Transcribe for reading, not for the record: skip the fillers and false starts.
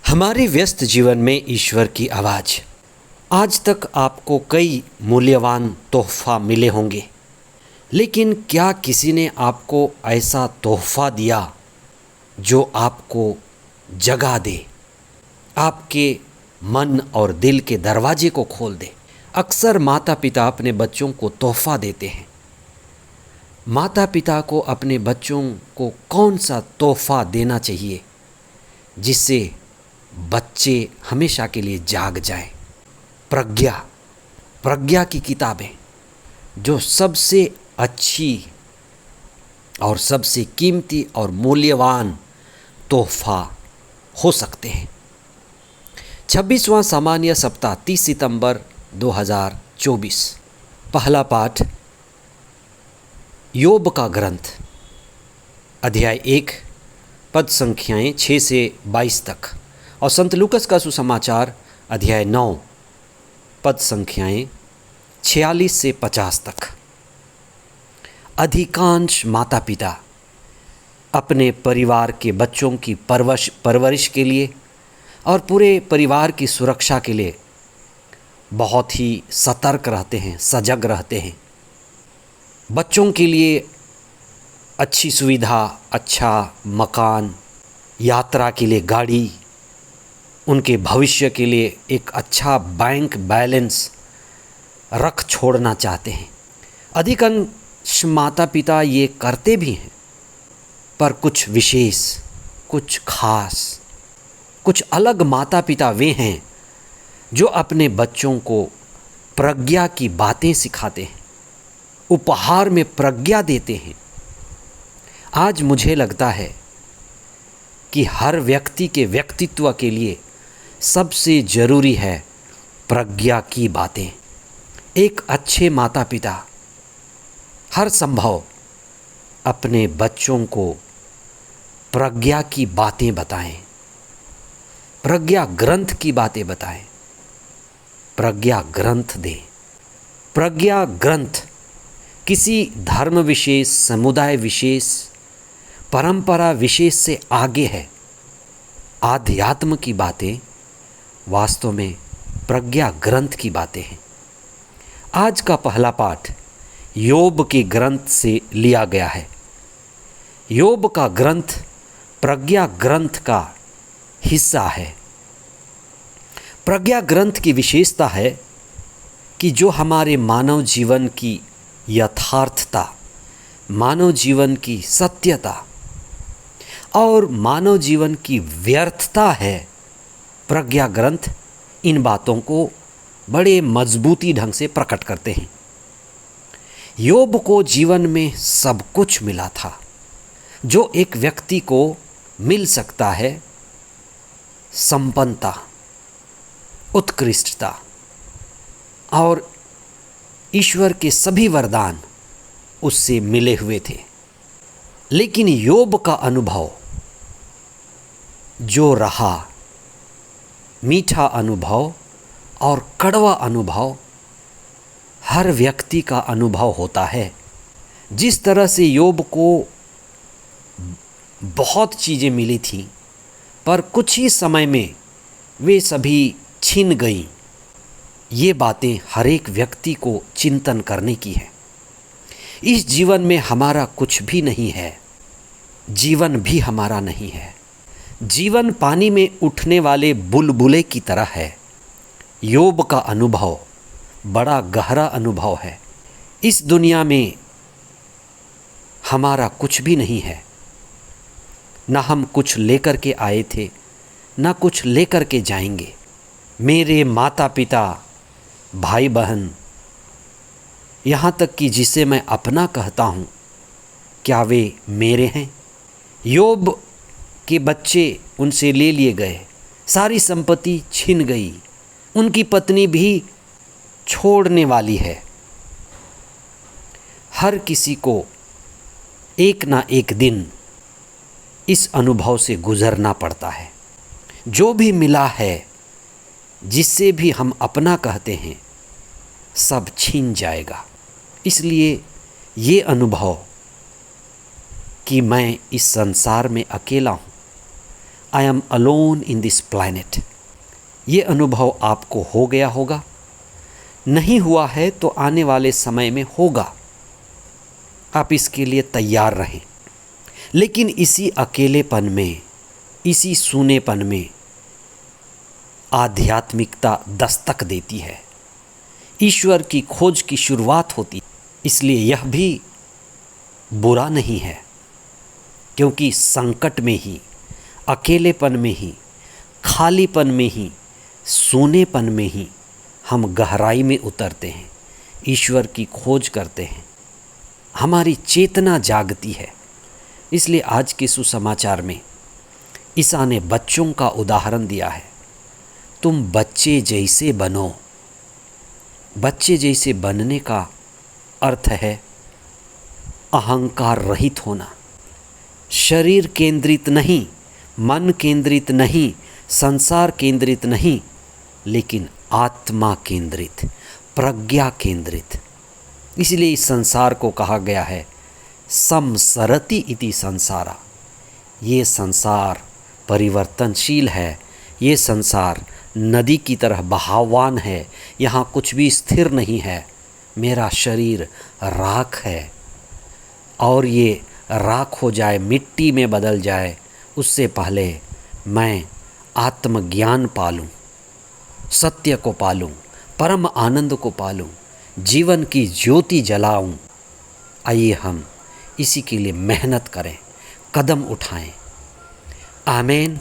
हमारे व्यस्त जीवन में ईश्वर की आवाज़। आज तक आपको कई मूल्यवान तोहफ़ा मिले होंगे, लेकिन क्या किसी ने आपको ऐसा तोहफ़ा दिया जो आपको जगा दे, आपके मन और दिल के दरवाजे को खोल दे? अक्सर माता पिता अपने बच्चों को तोहफ़ा देते हैं। माता पिता को अपने बच्चों को कौन सा तोहफ़ा देना चाहिए जिससे बच्चे हमेशा के लिए जाग जाएं? प्रज्ञा की किताबें जो सबसे अच्छी और सबसे कीमती और मूल्यवान तोहफ़ा हो सकते हैं। 26वां सामान्य सप्ताह 30 सितंबर 2024। पहला पाठ योब का ग्रंथ, अध्याय 1, पद संख्याएं 6 से 22 तक, और संत लूकस का सुसमाचार अध्याय 9, पद संख्याएं 46 से 50 तक। अधिकांश माता पिता अपने परिवार के बच्चों की परवरिश के लिए और पूरे परिवार की सुरक्षा के लिए बहुत ही सतर्क रहते हैं, सजग रहते हैं। बच्चों के लिए अच्छी सुविधा, अच्छा मकान, यात्रा के लिए गाड़ी, उनके भविष्य के लिए एक अच्छा बैंक बैलेंस रख छोड़ना चाहते हैं। अधिकांश माता पिता ये करते भी हैं, पर कुछ विशेष, कुछ खास, कुछ अलग माता पिता वे हैं जो अपने बच्चों को प्रज्ञा की बातें सिखाते हैं, उपहार में प्रज्ञा देते हैं। आज मुझे लगता है कि हर व्यक्ति के व्यक्तित्व के लिए सबसे ज़रूरी है प्रज्ञा की बातें। एक अच्छे माता पिता हर संभव अपने बच्चों को प्रज्ञा की बातें बताएं, प्रज्ञा ग्रंथ की बातें बताएं, प्रज्ञा ग्रंथ दें। प्रज्ञा ग्रंथ किसी धर्म विशेष, समुदाय विशेष, परंपरा विशेष से आगे है। आध्यात्म की बातें वास्तव में प्रज्ञा ग्रंथ की बातें हैं। आज का पहला पाठ योब के ग्रंथ से लिया गया है। योब का ग्रंथ प्रज्ञा ग्रंथ का हिस्सा है। प्रज्ञा ग्रंथ की विशेषता है कि जो हमारे मानव जीवन की यथार्थता, मानव जीवन की सत्यता और मानव जीवन की व्यर्थता है, प्रज्ञा ग्रंथ इन बातों को बड़े मजबूती ढंग से प्रकट करते हैं। योब को जीवन में सब कुछ मिला था जो एक व्यक्ति को मिल सकता है। संपन्नता, उत्कृष्टता और ईश्वर के सभी वरदान उससे मिले हुए थे। लेकिन योब का अनुभव जो रहा, मीठा अनुभव और कड़वा अनुभव हर व्यक्ति का अनुभव होता है। जिस तरह से योब को बहुत चीज़ें मिली थीं, पर कुछ ही समय में वे सभी छिन गईं। ये बातें हर एक व्यक्ति को चिंतन करने की है। इस जीवन में हमारा कुछ भी नहीं है, जीवन भी हमारा नहीं है। जीवन पानी में उठने वाले बुलबुले की तरह है। योब का अनुभव बड़ा गहरा अनुभव है। इस दुनिया में हमारा कुछ भी नहीं है, ना हम कुछ लेकर के आए थे, ना कुछ लेकर के जाएंगे। मेरे माता पिता, भाई बहन, यहाँ तक कि जिसे मैं अपना कहता हूँ, क्या वे मेरे हैं? योब के बच्चे उनसे ले लिए गए, सारी संपत्ति छिन गई, उनकी पत्नी भी छोड़ने वाली है। हर किसी को एक ना एक दिन इस अनुभव से गुजरना पड़ता है। जो भी मिला है, जिससे भी हम अपना कहते हैं, सब छीन जाएगा। इसलिए ये अनुभव कि मैं इस संसार में अकेला हूँ, I am alone in this planet. ये अनुभव आपको हो गया होगा, नहीं हुआ है तो आने वाले समय में होगा। आप इसके लिए तैयार रहें। लेकिन इसी अकेलेपन में, इसी सूनेपन में आध्यात्मिकता दस्तक देती है, ईश्वर की खोज की शुरुआत होती। इसलिए यह भी बुरा नहीं है, क्योंकि संकट में ही, अकेलेपन में ही, खालीपन में ही, सूनेपन में ही हम गहराई में उतरते हैं, ईश्वर की खोज करते हैं, हमारी चेतना जागती है। इसलिए आज के सुसमाचार में ईसा ने बच्चों का उदाहरण दिया है। तुम बच्चे जैसे बनो। बच्चे जैसे बनने का अर्थ है अहंकार रहित होना, शरीर केंद्रित नहीं, मन केंद्रित नहीं, संसार केंद्रित नहीं, लेकिन आत्मा केंद्रित, प्रज्ञा केंद्रित। इसलिए इस संसार को कहा गया है संसरति इति संसारा। ये संसार परिवर्तनशील है, ये संसार नदी की तरह बहावान है, यहाँ कुछ भी स्थिर नहीं है। मेरा शरीर राख है और ये राख हो जाए, मिट्टी में बदल जाए, उससे पहले मैं आत्मज्ञान पालूं, सत्य को पालूं, परम आनंद को पालूं, जीवन की ज्योति जलाऊं। आइए हम इसी के लिए मेहनत करें, कदम उठाएं। आमीन।